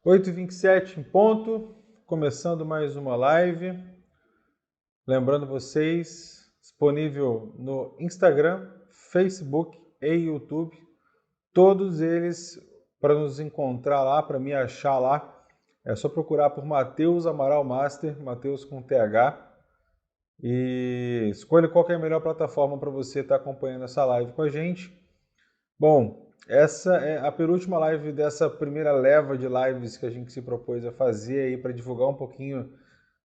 8h27 em ponto, começando mais uma live. Lembrando vocês, disponível no Instagram, Facebook e YouTube. Todos eles, para nos encontrar lá, para me achar lá, é só procurar por Matheus Amaral Master, Matheus com TH. E escolha qual que é a melhor plataforma para você estar acompanhando essa live com a gente. Bom, essa é a penúltima live dessa primeira leva de lives que a gente se propôs a fazer aí para divulgar um pouquinho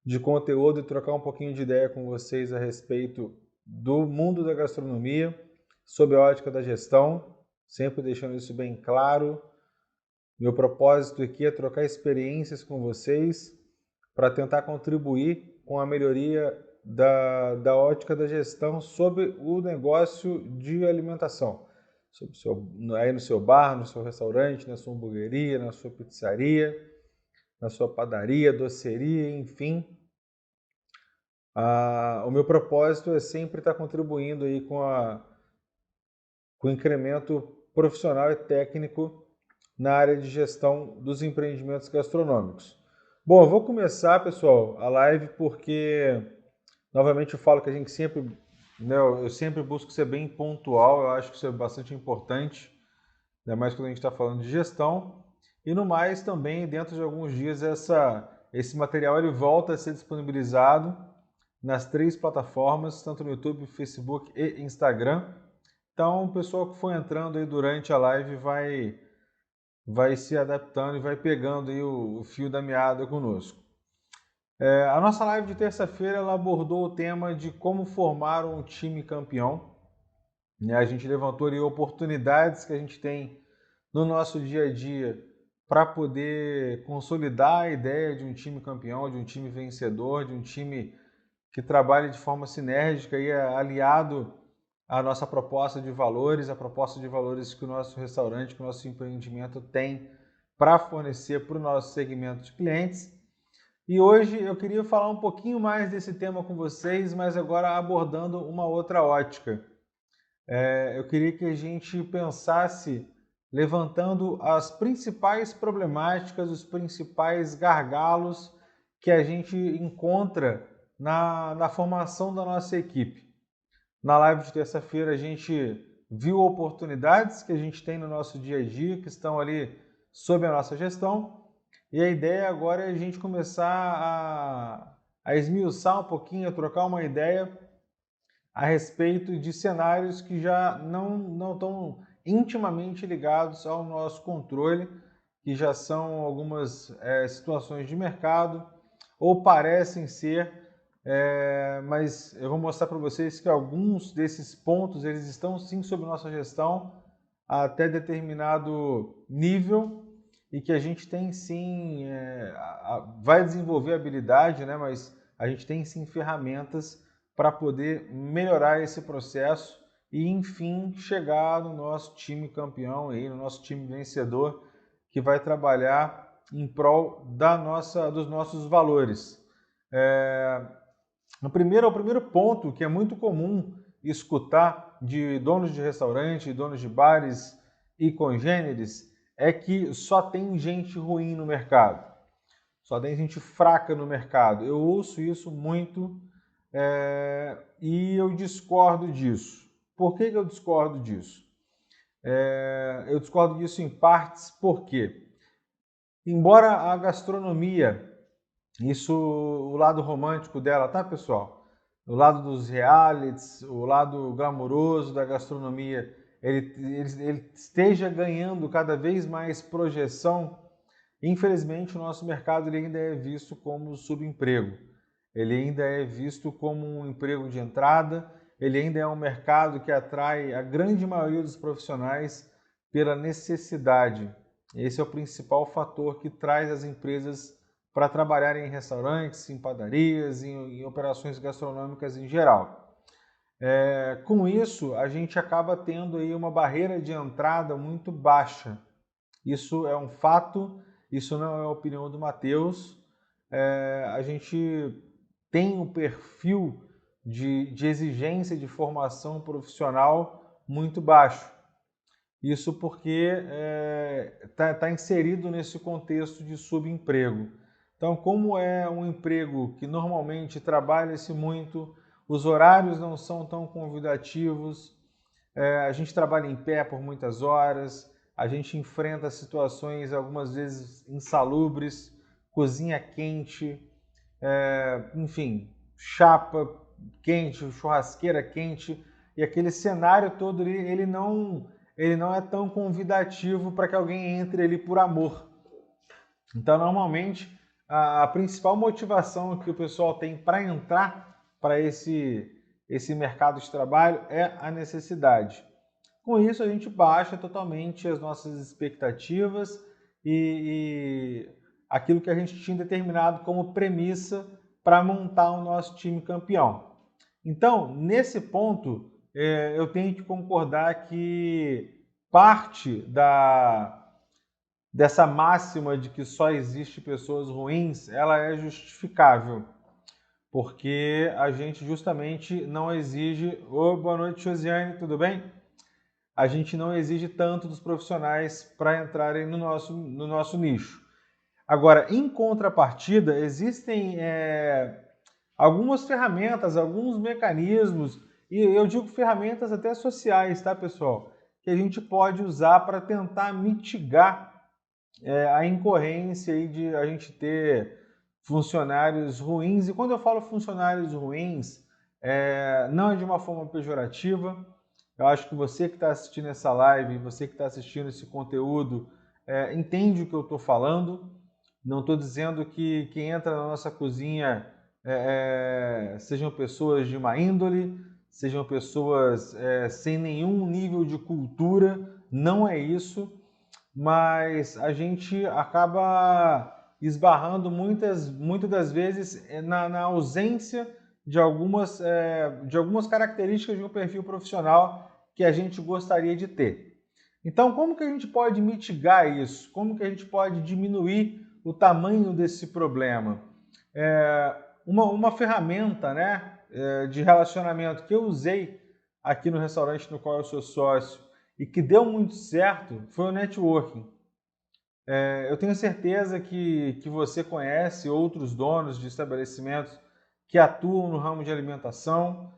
de conteúdo e trocar um pouquinho de ideia com vocês a respeito do mundo da gastronomia, sob a ótica da gestão, sempre deixando isso bem claro. Meu propósito aqui é trocar experiências com vocês para tentar contribuir com a melhoria da ótica da gestão sobre o negócio de alimentação. Aí no seu bar, no seu restaurante, na sua hamburgueria, na sua pizzaria, na sua padaria, doceria, enfim. O meu propósito é sempre estar contribuindo aí com o incremento profissional e técnico na área de gestão dos empreendimentos gastronômicos. Bom, eu vou começar, pessoal, a live porque, novamente, eu falo que a gente sempre, eu sempre busco ser bem pontual, eu acho que isso é bastante importante, ainda mais quando a gente está falando de gestão. E no mais, também, dentro de alguns dias, esse material ele volta a ser disponibilizado nas 3 plataformas, tanto no YouTube, Facebook e Instagram. Então, o pessoal que for entrando aí durante a live vai se adaptando e vai pegando aí o fio da meada conosco. A nossa live de terça-feira ela abordou o tema de como formar um time campeão. A gente levantou ali oportunidades que a gente tem no nosso dia a dia para poder consolidar a ideia de um time campeão, de um time vencedor, de um time que trabalhe de forma sinérgica e aliado à nossa proposta de valores, a proposta de valores que o nosso restaurante, que o nosso empreendimento tem para fornecer para o nosso segmento de clientes. E hoje eu queria falar um pouquinho mais desse tema com vocês, mas agora abordando uma outra ótica. Eu queria que a gente pensasse levantando as principais problemáticas, os principais gargalos que a gente encontra na formação da nossa equipe. Na live de terça-feira a gente viu oportunidades que a gente tem no nosso dia a dia, que estão ali sob a nossa gestão, e a ideia agora é a gente começar a esmiuçar um pouquinho, a trocar uma ideia a respeito de cenários que já não estão intimamente ligados ao nosso controle, que já são algumas situações de mercado, ou parecem ser, mas eu vou mostrar para vocês que alguns desses pontos eles estão sim sob nossa gestão até determinado nível e que a gente tem sim, vai desenvolver habilidade, né, mas a gente tem sim ferramentas para poder melhorar esse processo e, enfim, chegar no nosso time campeão, aí, no nosso time vencedor, que vai trabalhar em prol dos nossos valores. O primeiro ponto que é muito comum escutar de donos de restaurante, donos de bares e congêneres é que só tem gente ruim no mercado, só tem gente fraca no mercado. Eu ouço isso muito e eu discordo disso. Por que eu discordo disso? Eu discordo disso em partes porque, embora a gastronomia, isso, o lado romântico dela, tá, pessoal? O lado dos realities, o lado glamouroso da gastronomia, ele esteja ganhando cada vez mais projeção. Infelizmente, o nosso mercado ele ainda é visto como subemprego. Ele ainda é visto como um emprego de entrada, ele ainda é um mercado que atrai a grande maioria dos profissionais pela necessidade. Esse é o principal fator que traz as empresas para trabalhar em restaurantes, em padarias, em operações gastronômicas em geral. Com isso, a gente acaba tendo aí uma barreira de entrada muito baixa. Isso é um fato, isso não é a opinião do Matheus. A gente tem um perfil de exigência de formação profissional muito baixo. Isso porque está inserido nesse contexto de subemprego. Então, como é um emprego que normalmente trabalha-se muito, os horários não são tão convidativos, a gente trabalha em pé por muitas horas, a gente enfrenta situações algumas vezes insalubres, cozinha quente, enfim, chapa quente, churrasqueira quente, e aquele cenário todo ele não é tão convidativo para que alguém entre ali por amor. Então, normalmente, a principal motivação que o pessoal tem para entrar para esse mercado de trabalho é a necessidade. Com isso, a gente baixa totalmente as nossas expectativas e aquilo que a gente tinha determinado como premissa para montar o nosso time campeão. Então, nesse ponto, eu tenho que concordar que parte dessa máxima de que só existe pessoas ruins, ela é justificável, porque a gente justamente não exige... Ô, boa noite, Josiane, tudo bem? A gente não exige tanto dos profissionais para entrarem no nosso nicho. Agora, em contrapartida, existem algumas ferramentas, alguns mecanismos, e eu digo ferramentas até sociais, tá, pessoal? Que a gente pode usar para tentar mitigar a incorrência aí de a gente ter funcionários ruins. E quando eu falo funcionários ruins, não é de uma forma pejorativa. Eu acho que você que está assistindo essa live, você que está assistindo esse conteúdo, entende o que eu estou falando. Não estou dizendo que quem entra na nossa cozinha sejam pessoas de má índole, sejam pessoas sem nenhum nível de cultura. Não é isso, mas a gente acaba esbarrando muitas das vezes na ausência de algumas características de um perfil profissional que a gente gostaria de ter. Então, como que a gente pode mitigar isso? Como que a gente pode diminuir o tamanho desse problema? Uma ferramenta, né, de relacionamento que eu usei aqui no restaurante no qual eu sou sócio e que deu muito certo foi o networking. Eu tenho certeza que você conhece outros donos de estabelecimentos que atuam no ramo de alimentação.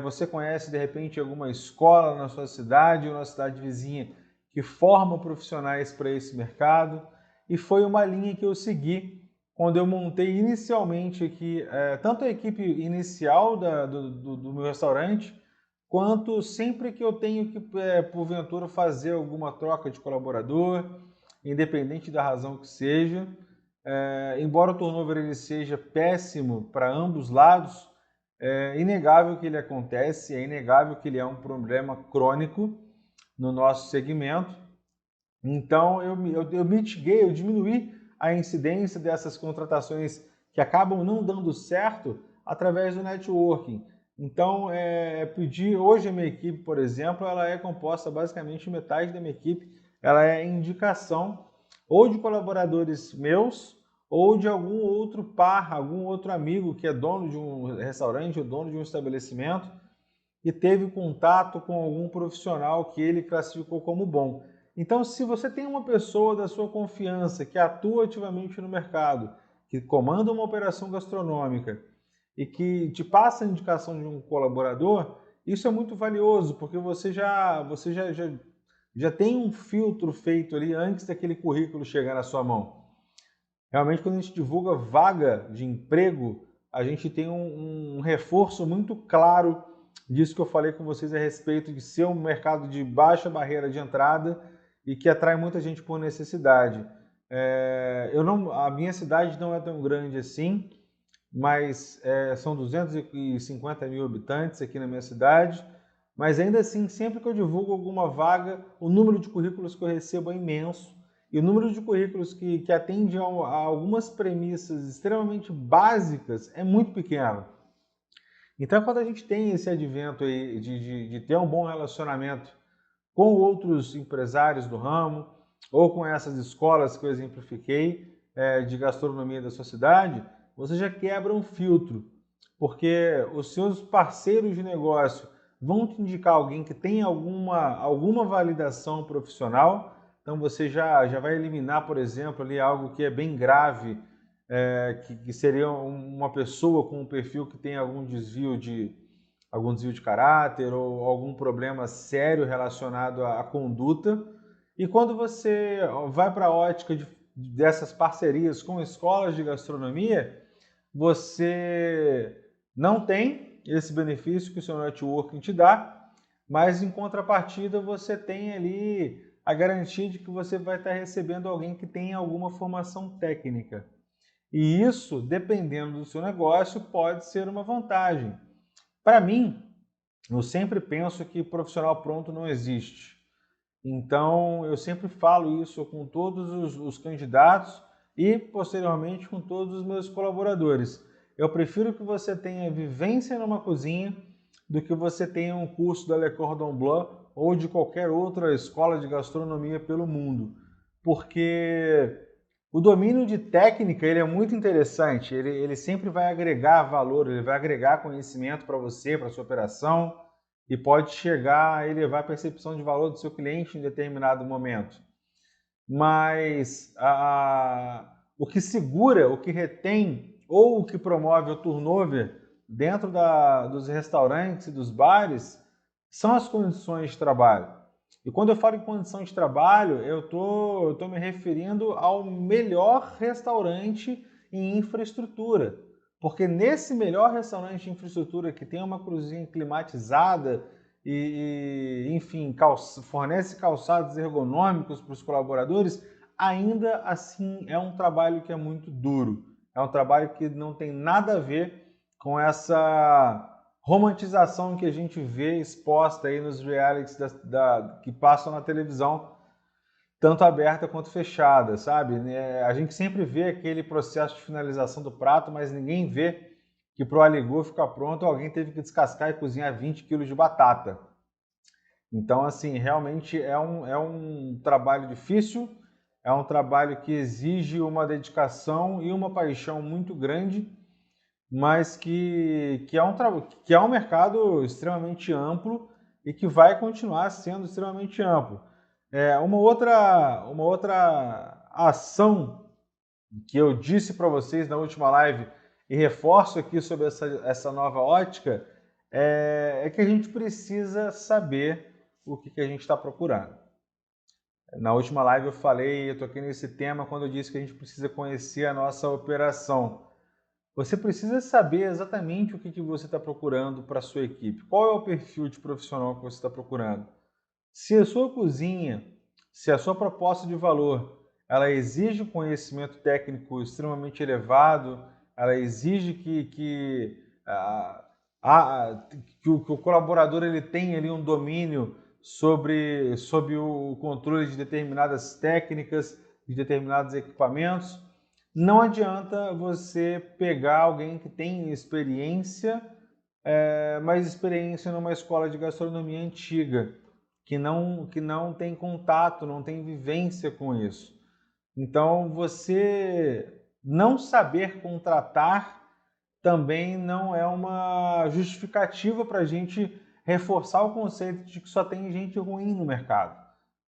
Você conhece, de repente, alguma escola na sua cidade ou na cidade vizinha que forma profissionais para esse mercado. E foi uma linha que eu segui quando eu montei inicialmente aqui, tanto a equipe inicial do meu restaurante, quanto sempre que eu tenho que, porventura, fazer alguma troca de colaborador, independente da razão que seja. Embora o turnover ele seja péssimo para ambos os lados, é inegável que ele acontece, é inegável que ele é um problema crônico no nosso segmento. Então, eu mitiguei, eu diminuí a incidência dessas contratações que acabam não dando certo através do networking. Então, hoje a minha equipe, por exemplo, ela é composta basicamente metade da minha equipe, ela é indicação ou de colaboradores meus ou de algum outro par, algum outro amigo que é dono de um restaurante ou dono de um estabelecimento e teve contato com algum profissional que ele classificou como bom. Então, se você tem uma pessoa da sua confiança que atua ativamente no mercado, que comanda uma operação gastronômica e que te passa a indicação de um colaborador, isso é muito valioso, porque você já tem um filtro feito ali antes daquele currículo chegar na sua mão. Realmente, quando a gente divulga vaga de emprego, a gente tem um reforço muito claro disso que eu falei com vocês a respeito de ser um mercado de baixa barreira de entrada e que atrai muita gente por necessidade. A minha cidade não é tão grande assim, mas são 250 mil habitantes aqui na minha cidade, mas ainda assim, sempre que eu divulgo alguma vaga, o número de currículos que eu recebo é imenso, e o número de currículos que atende a algumas premissas extremamente básicas é muito pequeno. Então, quando a gente tem esse advento aí de ter um bom relacionamento com outros empresários do ramo, ou com essas escolas que eu exemplifiquei de gastronomia da sua cidade, você já quebra um filtro, porque os seus parceiros de negócio vão te indicar alguém que tem alguma validação profissional. Então você já vai eliminar, por exemplo, ali algo que é bem grave, que seria uma pessoa com um perfil que tem algum desvio de caráter ou algum problema sério relacionado à conduta. E quando você vai para a ótica dessas parcerias com escolas de gastronomia, você não tem esse benefício que o seu networking te dá, mas em contrapartida você tem ali a garantia de que você vai estar recebendo alguém que tem alguma formação técnica. E isso, dependendo do seu negócio, pode ser uma vantagem. Para mim, eu sempre penso que profissional pronto não existe. Então, eu sempre falo isso com todos os candidatos e, posteriormente, com todos os meus colaboradores. Eu prefiro que você tenha vivência numa cozinha do que você tenha um curso da Le Cordon Bleu ou de qualquer outra escola de gastronomia pelo mundo. Porque o domínio de técnica ele é muito interessante, ele sempre vai agregar valor, ele vai agregar conhecimento para você, para a sua operação, e pode chegar a elevar a percepção de valor do seu cliente em determinado momento. Mas o que segura, o que retém ou o que promove o turnover dentro dos restaurantes e dos bares são as condições de trabalho. E quando eu falo em condição de trabalho, eu tô me referindo ao melhor restaurante em infraestrutura. Porque nesse melhor restaurante de infraestrutura que tem uma cozinha climatizada enfim, fornece calçados ergonômicos para os colaboradores, ainda assim é um trabalho que é muito duro. É um trabalho que não tem nada a ver com essa romantização que a gente vê exposta aí nos realities que passam na televisão, tanto aberta quanto fechada, sabe? A gente sempre vê aquele processo de finalização do prato, mas ninguém vê que para o aligot ficar pronto, alguém teve que descascar e cozinhar 20 quilos de batata. Então, assim, realmente é um trabalho difícil, é um trabalho que exige uma dedicação e uma paixão muito grande, mas que é um mercado extremamente amplo e que vai continuar sendo extremamente amplo. Uma outra ação que eu disse para vocês na última live e reforço aqui sobre essa nova ótica é que a gente precisa saber o que a gente está procurando. Na última live eu toquei nesse tema quando eu disse que a gente precisa conhecer a nossa operação. Você precisa saber exatamente o que você está procurando para a sua equipe. Qual é o perfil de profissional que você está procurando? Se a sua cozinha, se a sua proposta de valor, ela exige um conhecimento técnico extremamente elevado, ela exige que o colaborador ele tenha ali um domínio sobre o controle de determinadas técnicas, de determinados equipamentos, não adianta você pegar alguém que tem experiência, mas experiência numa escola de gastronomia antiga, que não tem contato, não tem vivência com isso. Então, você não saber contratar também não é uma justificativa para a gente reforçar o conceito de que só tem gente ruim no mercado.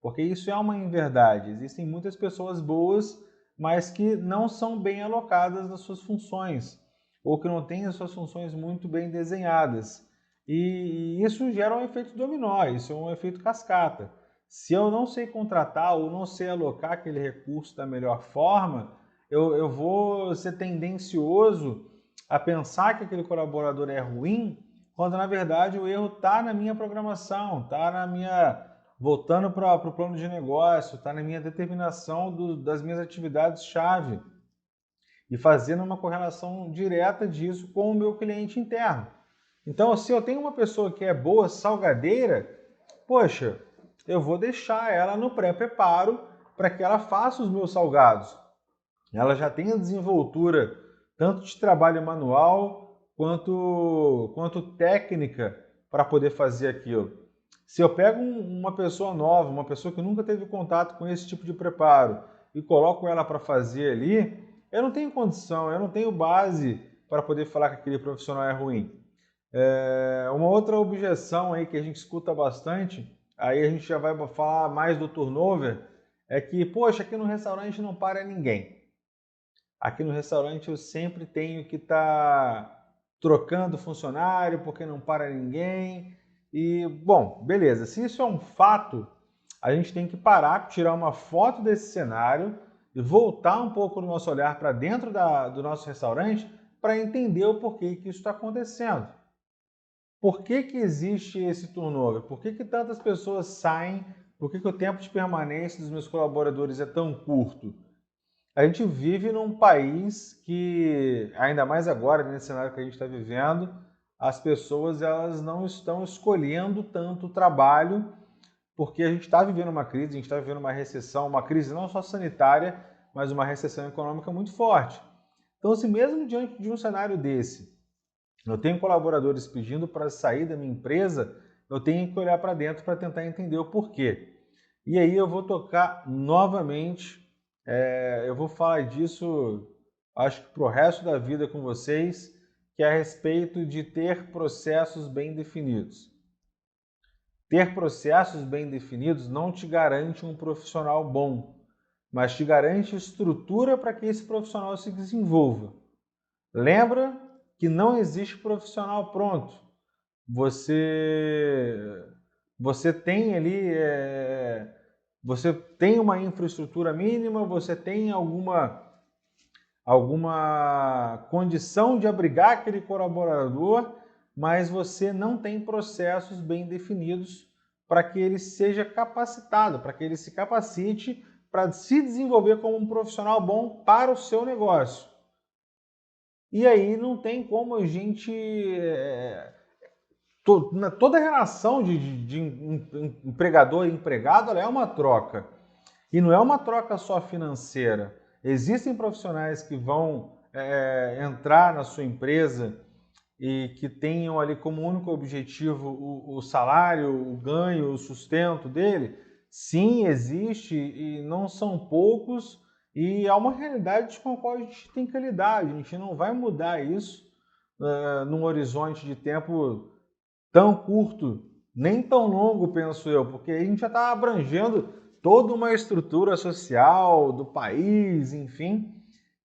Porque isso é uma inverdade. Existem muitas pessoas boas, mas que não são bem alocadas nas suas funções, ou que não têm as suas funções muito bem desenhadas. E isso gera um efeito dominó, isso é um efeito cascata. Se eu não sei contratar ou não sei alocar aquele recurso da melhor forma, eu vou ser tendencioso a pensar que aquele colaborador é ruim, quando na verdade o erro está na minha programação, está na minha... Voltando para o plano de negócio, está na minha determinação das minhas atividades-chave e fazendo uma correlação direta disso com o meu cliente interno. Então, se eu tenho uma pessoa que é boa salgadeira, poxa, eu vou deixar ela no pré-preparo para que ela faça os meus salgados. Ela já tem a desenvoltura tanto de trabalho manual quanto técnica para poder fazer aquilo. Se eu pego uma pessoa nova, uma pessoa que nunca teve contato com esse tipo de preparo e coloco ela para fazer ali, eu não tenho condição, eu não tenho base para poder falar que aquele profissional é ruim. Uma outra objeção aí que a gente escuta bastante, aí a gente já vai falar mais do turnover, é que, poxa, aqui no restaurante não para ninguém. Aqui no restaurante eu sempre tenho que estar trocando funcionário porque não para ninguém. E, bom, beleza, se isso é um fato, a gente tem que parar, tirar uma foto desse cenário e voltar um pouco o nosso olhar para dentro do nosso restaurante para entender o porquê que isso está acontecendo. Por que existe esse turnover? Por que tantas pessoas saem? Por que o tempo de permanência dos meus colaboradores é tão curto? A gente vive num país que, ainda mais agora, nesse cenário que a gente está vivendo, as pessoas elas não estão escolhendo tanto o trabalho, porque a gente está vivendo uma crise, a gente está vivendo uma recessão, uma crise não só sanitária, mas uma recessão econômica muito forte. Então, se mesmo diante de um cenário desse, eu tenho colaboradores pedindo para sair da minha empresa, eu tenho que olhar para dentro para tentar entender o porquê. E aí eu vou tocar novamente, eu vou falar disso, acho que para o resto da vida com vocês, que é a respeito de ter processos bem definidos. Ter processos bem definidos não te garante um profissional bom, mas te garante estrutura para que esse profissional se desenvolva. Lembra que não existe profissional pronto. Você tem ali, você tem uma infraestrutura mínima, você tem alguma condição de abrigar aquele colaborador, mas você não tem processos bem definidos para que ele seja capacitado, para que ele se capacite para se desenvolver como um profissional bom para o seu negócio. E aí não tem como a gente... toda relação de empregador e empregado ela é uma troca. E não é uma troca só financeira. Existem profissionais que vão entrar na sua empresa e que tenham ali como único objetivo o salário, o ganho, o sustento dele. Sim, existe e não são poucos e é uma realidade com a qual a gente tem que lidar. A gente não vai mudar isso num horizonte de tempo tão curto, nem tão longo, penso eu, porque a gente já está abrangendo toda uma estrutura social do país, enfim,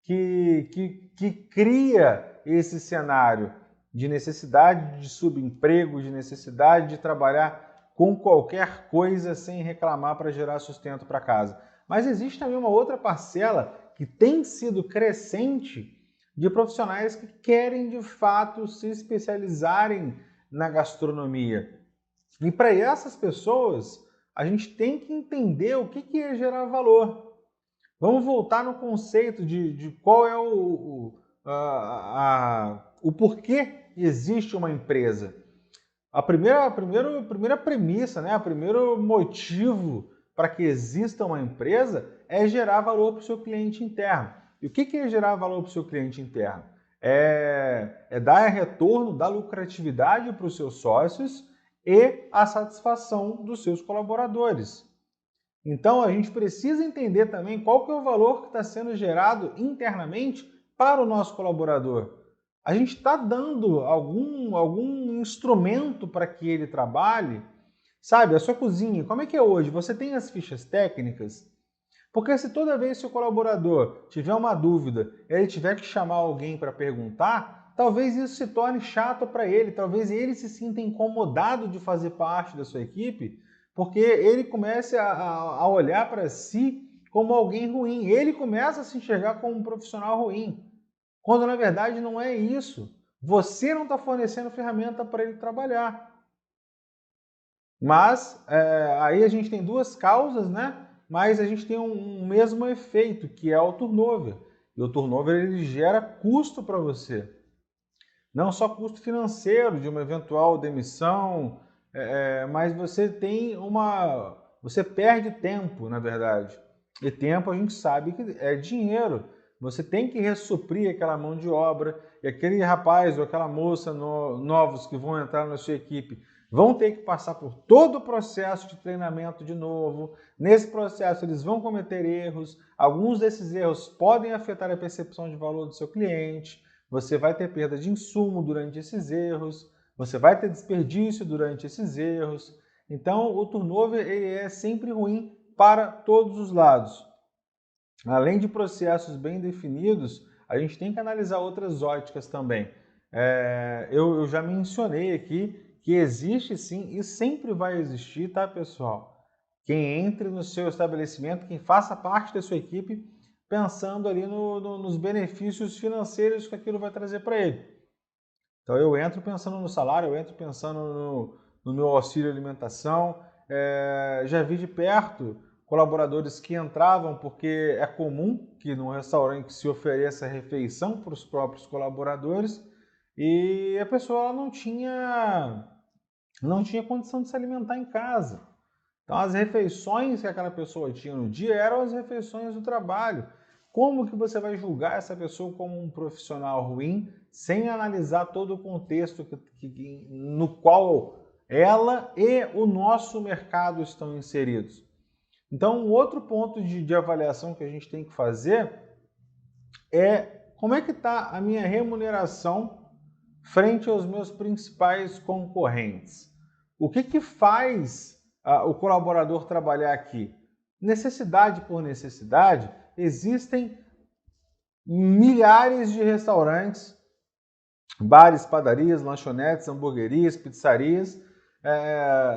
que cria esse cenário de necessidade de subemprego, de necessidade de trabalhar com qualquer coisa sem reclamar para gerar sustento para casa. Mas existe também uma outra parcela que tem sido crescente de profissionais que querem de fato se especializarem na gastronomia. E para essas pessoas, a gente tem que entender o que é gerar valor. Vamos voltar no conceito de qual é o porquê existe uma empresa. A primeira premissa, né, o primeiro motivo para que exista uma empresa é gerar valor para o seu cliente interno. E o que é gerar valor para o seu cliente interno? É dar retorno, dar lucratividade para os seus sócios e a satisfação dos seus colaboradores. Então a gente precisa entender também qual que é o valor que está sendo gerado internamente para o nosso colaborador. A gente está dando algum instrumento para que ele trabalhe? Sabe, a sua cozinha, como é que é hoje? Você tem as fichas técnicas? Porque se toda vez que o colaborador tiver uma dúvida, ele tiver que chamar alguém para perguntar, talvez isso se torne chato para ele, talvez ele se sinta incomodado de fazer parte da sua equipe, porque ele comece a olhar para si como alguém ruim, ele começa a se enxergar como um profissional ruim, quando na verdade não é isso. Você não está fornecendo ferramenta para ele trabalhar. Mas aí a gente tem duas causas, né? Mas a gente tem um mesmo efeito, que é o turnover. E o turnover ele gera custo para você. Não só custo financeiro de uma eventual demissão, mas você tem você perde tempo, na verdade. E tempo a gente sabe que é dinheiro. Você tem que ressuprir aquela mão de obra e aquele rapaz ou aquela moça novos que vão entrar na sua equipe vão ter que passar por todo o processo de treinamento de novo. Nesse processo eles vão cometer erros. Alguns desses erros podem afetar a percepção de valor do seu cliente. Você vai ter perda de insumo durante esses erros. Você vai ter desperdício durante esses erros. Então, o turnover ele é sempre ruim para todos os lados. Além de processos bem definidos, a gente tem que analisar outras óticas também. Eu já mencionei aqui que existe sim e sempre vai existir, tá, pessoal? Quem entre no seu estabelecimento, quem faça parte da sua equipe, pensando ali nos benefícios financeiros que aquilo vai trazer para ele. Então eu entro pensando no salário, eu entro pensando no meu auxílio alimentação. Já vi de perto colaboradores que entravam porque é comum que num restaurante se ofereça refeição para os próprios colaboradores e a pessoa não tinha condição de se alimentar em casa. Então as refeições que aquela pessoa tinha no dia eram as refeições do trabalho. Como que você vai julgar essa pessoa como um profissional ruim sem analisar todo o contexto no qual ela e o nosso mercado estão inseridos? Então, um outro ponto de avaliação que a gente tem que fazer é como é que está a minha remuneração frente aos meus principais concorrentes. O que faz o colaborador trabalhar aqui? Necessidade por necessidade, existem milhares de restaurantes, bares, padarias, lanchonetes, hamburguerias, pizzarias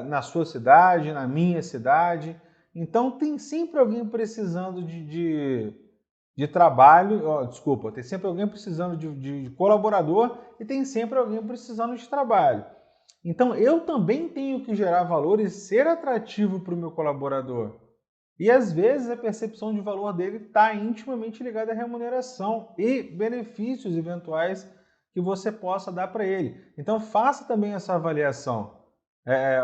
na sua cidade, na minha cidade. Então tem sempre alguém precisando de trabalho, tem sempre alguém precisando de colaborador e tem sempre alguém precisando de trabalho. Então eu também tenho que gerar valor e ser atrativo para o meu colaborador. E às vezes a percepção de valor dele está intimamente ligada à remuneração e benefícios eventuais que você possa dar para ele. Então faça também essa avaliação.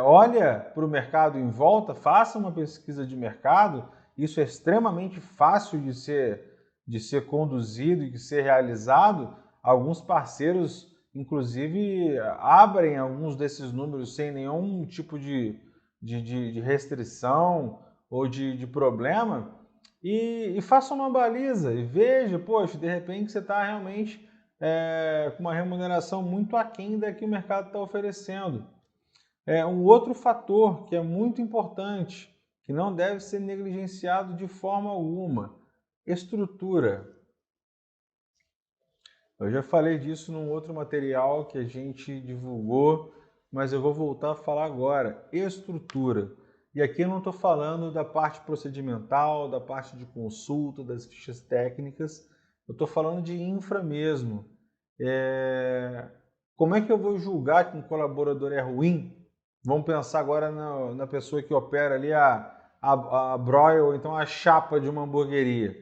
Olha para o mercado em volta, faça uma pesquisa de mercado. Isso é extremamente fácil de ser conduzido e de ser realizado. Alguns parceiros, inclusive, abrem alguns desses números sem nenhum tipo de restrição ou de problema e faça uma baliza e veja, poxa, de repente você está realmente com uma remuneração muito aquém da que o mercado está oferecendo. Um outro fator que é muito importante, que não deve ser negligenciado de forma alguma, estrutura. Eu já falei disso num outro material que a gente divulgou, mas eu vou voltar a falar agora. Estrutura. E aqui eu não estou falando da parte procedimental, da parte de consulta, das fichas técnicas. Eu estou falando de infra mesmo. Como é que eu vou julgar que um colaborador é ruim? Vamos pensar agora na pessoa que opera ali a broil, ou então a chapa de uma hamburgueria.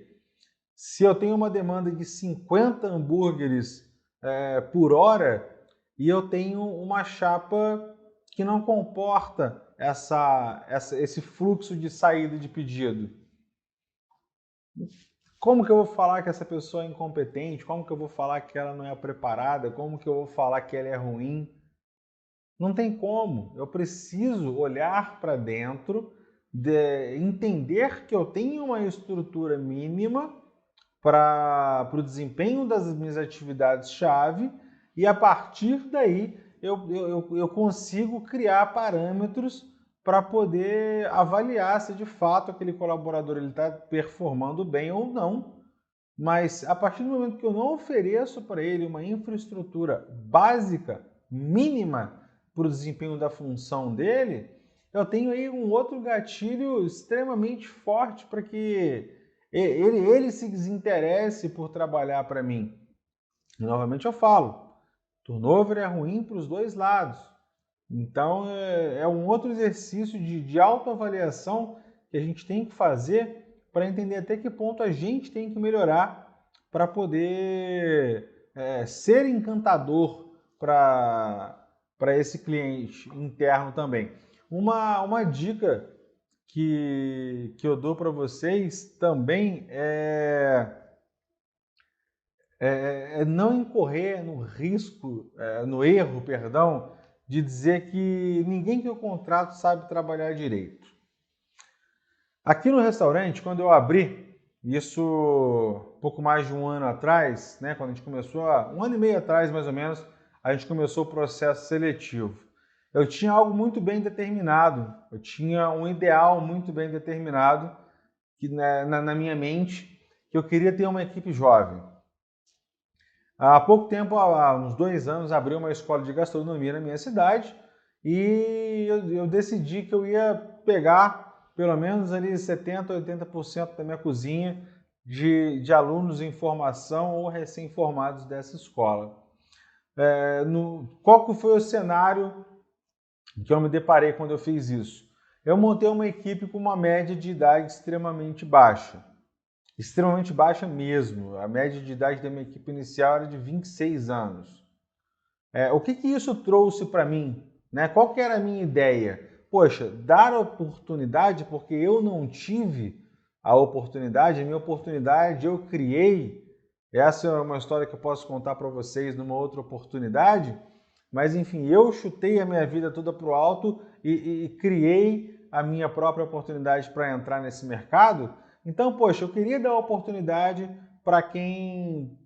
Se eu tenho uma demanda de 50 hambúrgueres por hora e eu tenho uma chapa que não comporta esse fluxo de saída de pedido, como que eu vou falar que essa pessoa é incompetente? Como que eu vou falar que ela não é preparada? Como que eu vou falar que ela é ruim? Não tem como. Eu preciso olhar para dentro, entender que eu tenho uma estrutura mínima para o desempenho das minhas atividades-chave e a partir daí eu consigo criar parâmetros para poder avaliar se de fato aquele colaborador está performando bem ou não. Mas a partir do momento que eu não ofereço para ele uma infraestrutura básica, mínima, para o desempenho da função dele, eu tenho aí um outro gatilho extremamente forte para que ele se desinteresse por trabalhar para mim. E novamente eu falo, turnover é ruim para os dois lados. Então é um outro exercício de autoavaliação que a gente tem que fazer para entender até que ponto a gente tem que melhorar para poder ser encantador para esse cliente interno também. Uma dica que eu dou para vocês também é não incorrer no risco, no erro, perdão, de dizer que ninguém que eu contrato sabe trabalhar direito. Aqui no restaurante, quando eu abri, isso pouco mais de um ano atrás, né, quando a gente começou, um ano e meio atrás mais ou menos, a gente começou o processo seletivo. Eu tinha algo muito bem determinado, eu tinha um ideal muito bem determinado que na minha mente, que eu queria ter uma equipe jovem. Há pouco tempo, há uns 2 anos, abri uma escola de gastronomia na minha cidade e eu decidi que eu ia pegar pelo menos ali 70%, 80% da minha cozinha de alunos em formação ou recém-formados dessa escola. Qual que foi o cenário que eu me deparei quando eu fiz isso? Eu montei uma equipe com uma média de idade extremamente baixa. Extremamente baixa mesmo. A média de idade da minha equipe inicial era de 26 anos. O que isso trouxe para mim? Né? Qual que era a minha ideia? Poxa, dar oportunidade, porque eu não tive a oportunidade, a minha oportunidade eu criei. Essa é uma história que eu posso contar para vocês numa outra oportunidade, mas enfim, eu chutei a minha vida toda para o alto e criei a minha própria oportunidade para entrar nesse mercado. Então, poxa, eu queria dar oportunidade para quem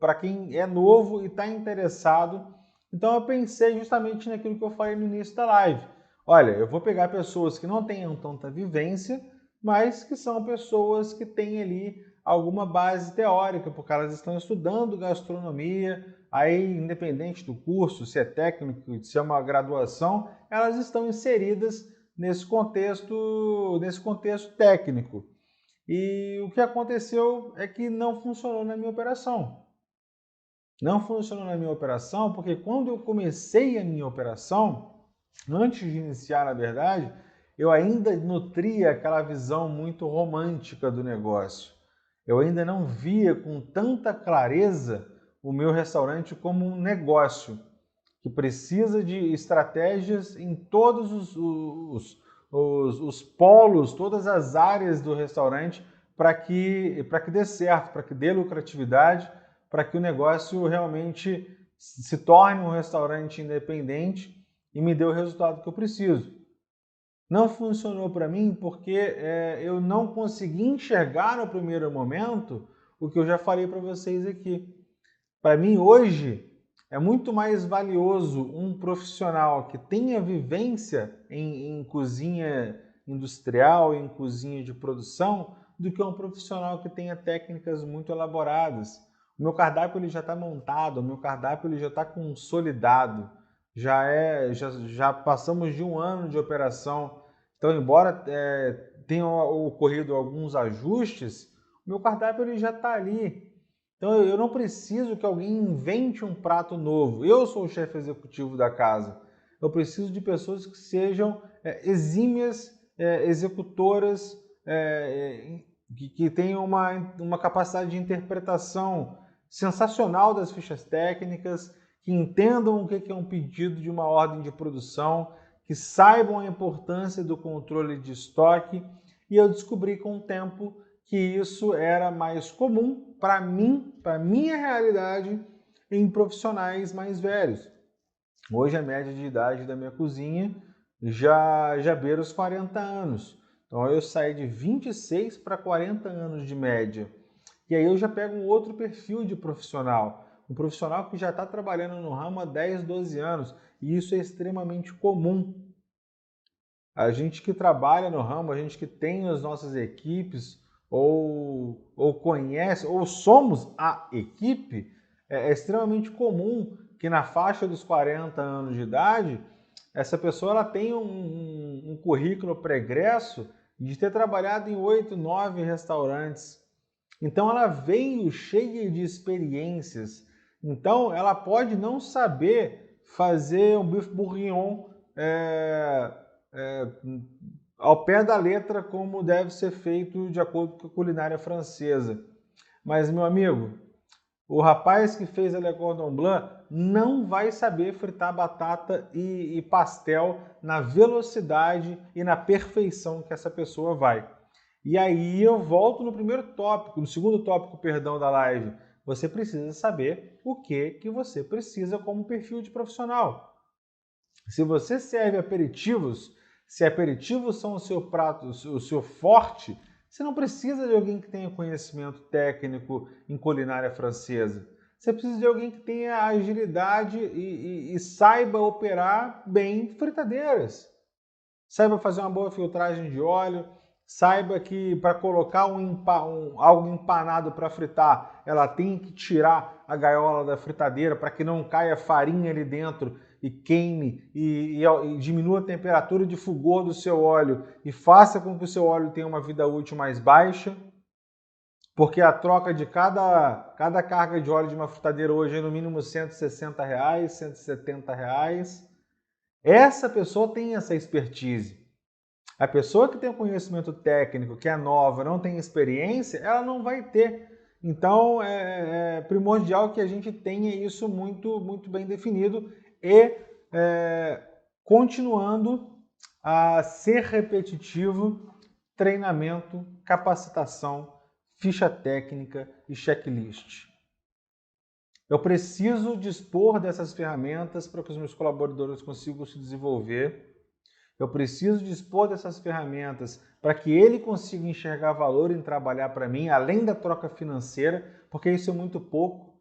é novo e está interessado. Então eu pensei justamente naquilo que eu falei no início da live. Olha, eu vou pegar pessoas que não tenham tanta vivência, mas que são pessoas que têm ali alguma base teórica, porque elas estão estudando gastronomia, aí independente do curso, se é técnico, se é uma graduação, elas estão inseridas nesse contexto técnico. E o que aconteceu é que não funcionou na minha operação. Não funcionou na minha operação porque quando eu comecei a minha operação, antes de iniciar, na verdade, eu ainda nutria aquela visão muito romântica do negócio. Eu ainda não via com tanta clareza o meu restaurante como um negócio que precisa de estratégias em todos os polos, todas as áreas do restaurante para que dê certo, para que dê lucratividade, para que o negócio realmente se torne um restaurante independente e me dê o resultado que eu preciso. Não funcionou para mim porque eu não consegui enxergar no primeiro momento o que eu já falei para vocês aqui. Para mim, hoje, é muito mais valioso um profissional que tenha vivência em cozinha industrial, em cozinha de produção, do que um profissional que tenha técnicas muito elaboradas. O meu cardápio ele já está montado, o meu cardápio ele já está consolidado, já passamos de 1 ano de operação. Então, embora tenham ocorrido alguns ajustes, o meu cardápio ele já está ali. Então eu não preciso que alguém invente um prato novo. Eu sou o chefe executivo da casa. Eu preciso de pessoas que sejam exímias executoras, que tenham uma capacidade de interpretação sensacional das fichas técnicas, que entendam o que é um pedido de uma ordem de produção, que saibam a importância do controle de estoque. E eu descobri com o tempo que isso era mais comum para mim, para minha realidade, em profissionais mais velhos. Hoje a média de idade da minha cozinha já beira os 40 anos. Então eu saí de 26 para 40 anos de média. E aí eu já pego um outro perfil de profissional. Um profissional que já está trabalhando no ramo há 10, 12 anos. E isso é extremamente comum. A gente que trabalha no ramo, a gente que tem as nossas equipes, ou conhece, ou somos a equipe, é extremamente comum que na faixa dos 40 anos de idade, essa pessoa ela tem um currículo pregresso de ter trabalhado em 8, 9 restaurantes. Então ela veio cheia de experiências. Então ela pode não saber fazer um bife bourguignon ao pé da letra como deve ser feito de acordo com a culinária francesa. Mas, meu amigo, o rapaz que fez a Le Cordon Bleu não vai saber fritar batata e pastel na velocidade e na perfeição que essa pessoa vai. E aí eu volto no segundo tópico, perdão, da live. Você precisa saber o que você precisa como perfil de profissional. Se você serve aperitivos, se aperitivos são o seu prato, o seu forte, você não precisa de alguém que tenha conhecimento técnico em culinária francesa. Você precisa de alguém que tenha agilidade e saiba operar bem fritadeiras. Saiba fazer uma boa filtragem de óleo, saiba que para colocar algo empanado para fritar, ela tem que tirar a gaiola da fritadeira para que não caia farinha ali dentro e queime e diminua a temperatura de fulgor do seu óleo e faça com que o seu óleo tenha uma vida útil mais baixa, porque a troca de cada carga de óleo de uma fritadeira hoje é no mínimo R$160, R$170. Essa pessoa tem essa expertise. A pessoa que tem conhecimento técnico, que é nova, não tem experiência, ela não vai ter. Então, é primordial que a gente tenha isso muito bem definido e continuando a ser repetitivo, treinamento, capacitação, ficha técnica e checklist. Eu preciso dispor dessas ferramentas para que os meus colaboradores consigam se desenvolver. Eu preciso dispor dessas ferramentas para que ele consiga enxergar valor em trabalhar para mim, além da troca financeira, porque isso é muito pouco.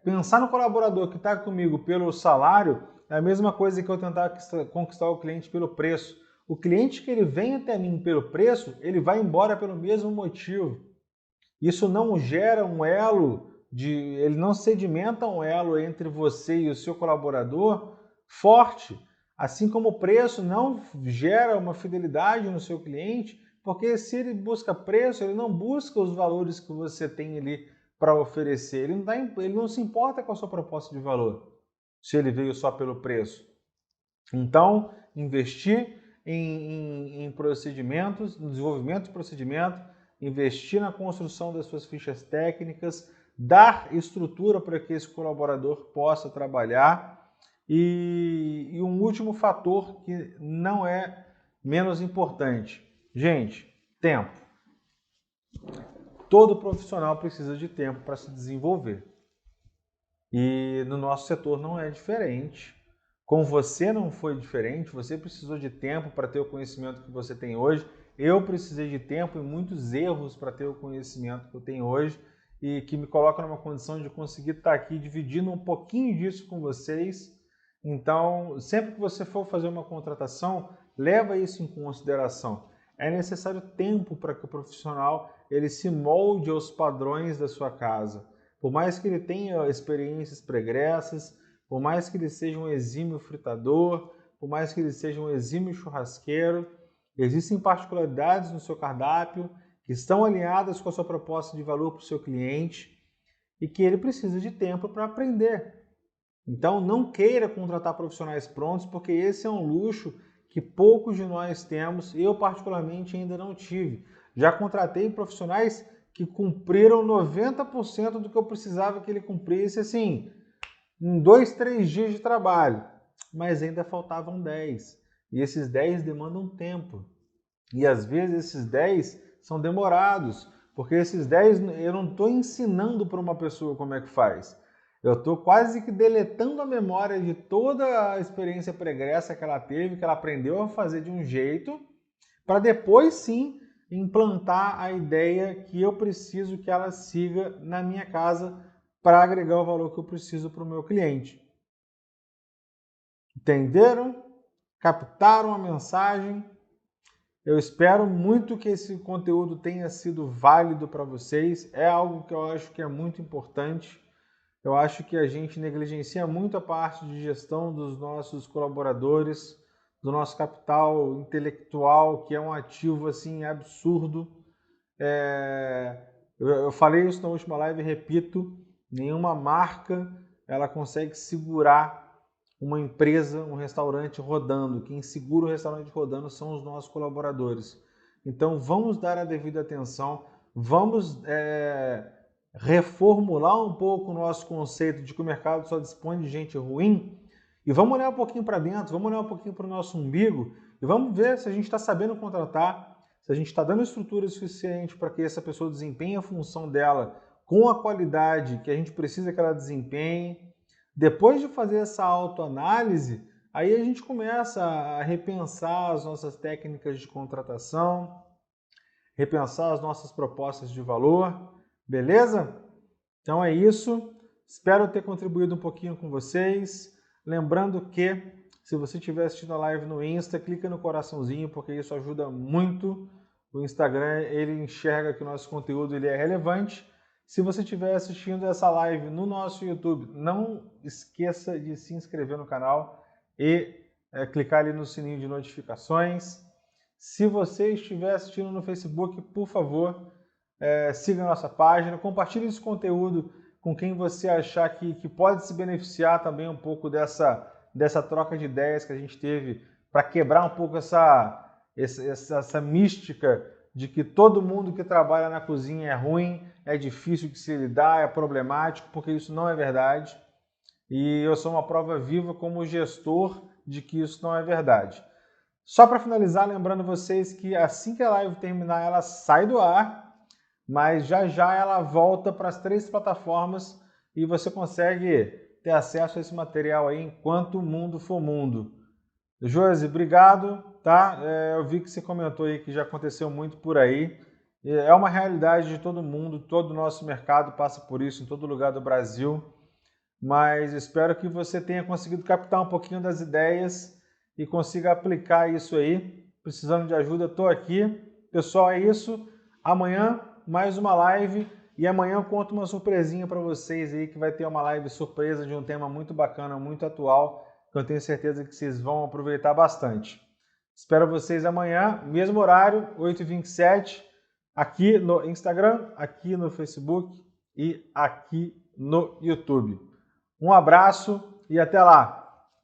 Pensar no colaborador que está comigo pelo salário é a mesma coisa que eu tentar conquistar o cliente pelo preço. O cliente que ele vem até mim pelo preço, ele vai embora pelo mesmo motivo. Isso não gera um elo, ele não sedimenta um elo entre você e o seu colaborador forte. Assim como o preço não gera uma fidelidade no seu cliente, porque se ele busca preço, ele não busca os valores que você tem ali para oferecer. Ele não se importa com a sua proposta de valor, se ele veio só pelo preço. Então, investir em procedimentos, no desenvolvimento de procedimento, investir na construção das suas fichas técnicas, dar estrutura para que esse colaborador possa trabalhar. E um último fator que não é menos importante. Gente, tempo. Todo profissional precisa de tempo para se desenvolver. E no nosso setor não é diferente. Com você não foi diferente, você precisou de tempo para ter o conhecimento que você tem hoje. Eu precisei de tempo e muitos erros para ter o conhecimento que eu tenho hoje e que me coloca numa condição de conseguir estar aqui dividindo um pouquinho disso com vocês. Então, sempre que você for fazer uma contratação, leva isso em consideração. É necessário tempo para que o profissional ele se molde aos padrões da sua casa. Por mais que ele tenha experiências pregressas, por mais que ele seja um exímio fritador, por mais que ele seja um exímio churrasqueiro, existem particularidades no seu cardápio que estão alinhadas com a sua proposta de valor para o seu cliente e que ele precisa de tempo para aprender. Então, não queira contratar profissionais prontos, porque esse é um luxo que poucos de nós temos. Eu, particularmente, ainda não tive. Já contratei profissionais que cumpriram 90% do que eu precisava que ele cumprisse, assim, em 2, 3 dias de trabalho. Mas ainda faltavam 10. E esses 10 demandam tempo. E, às vezes, esses 10 são demorados, porque esses 10 eu não estou ensinando para uma pessoa como é que faz. Eu estou quase que deletando a memória de toda a experiência pregressa que ela teve, que ela aprendeu a fazer de um jeito, para depois sim implantar a ideia que eu preciso que ela siga na minha casa para agregar o valor que eu preciso para o meu cliente. Entenderam? Captaram a mensagem? Eu espero muito que esse conteúdo tenha sido válido para vocês. É algo que eu acho que é muito importante. Eu acho que a gente negligencia muito a parte de gestão dos nossos colaboradores, do nosso capital intelectual, que é um ativo assim absurdo. Eu falei isso na última live e repito, nenhuma marca ela consegue segurar uma empresa, um restaurante rodando. Quem segura o restaurante rodando são os nossos colaboradores. Então vamos dar a devida atenção, vamos reformular um pouco o nosso conceito de que o mercado só dispõe de gente ruim e vamos olhar um pouquinho para dentro, vamos olhar um pouquinho para o nosso umbigo e vamos ver se a gente está sabendo contratar, se a gente está dando estrutura suficiente para que essa pessoa desempenhe a função dela com a qualidade que a gente precisa que ela desempenhe. Depois de fazer essa autoanálise, aí a gente começa a repensar as nossas técnicas de contratação, repensar as nossas propostas de valor. Beleza? Então é isso. Espero ter contribuído um pouquinho com vocês. Lembrando que, se você estiver assistindo a live no Insta, clica no coraçãozinho, porque isso ajuda muito. O Instagram, ele enxerga que o nosso conteúdo ele é relevante. Se você estiver assistindo essa live no nosso YouTube, não esqueça de se inscrever no canal e clicar ali no sininho de notificações. Se você estiver assistindo no Facebook, por favor, siga a nossa página, compartilhe esse conteúdo com quem você achar que pode se beneficiar também um pouco dessa troca de ideias que a gente teve para quebrar um pouco essa mística de que todo mundo que trabalha na cozinha é ruim, é difícil de se lidar, é problemático, porque isso não é verdade. E eu sou uma prova viva como gestor de que isso não é verdade. Só para finalizar, lembrando vocês que assim que a live terminar, ela sai do ar, mas já já ela volta para as 3 plataformas e você consegue ter acesso a esse material aí enquanto o mundo for mundo. Josi, obrigado, tá? Eu vi que você comentou aí que já aconteceu muito por aí. É uma realidade de todo mundo, todo o nosso mercado passa por isso em todo lugar do Brasil, mas espero que você tenha conseguido captar um pouquinho das ideias e consiga aplicar isso aí. Precisando de ajuda, estou aqui. Pessoal, é isso. Amanhã, mais uma live. E amanhã eu conto uma surpresinha para vocês aí, que vai ter uma live surpresa de um tema muito bacana, muito atual, que eu tenho certeza que vocês vão aproveitar bastante. Espero vocês amanhã, mesmo horário, 8h27, aqui no Instagram, aqui no Facebook e aqui no YouTube. Um abraço e até lá!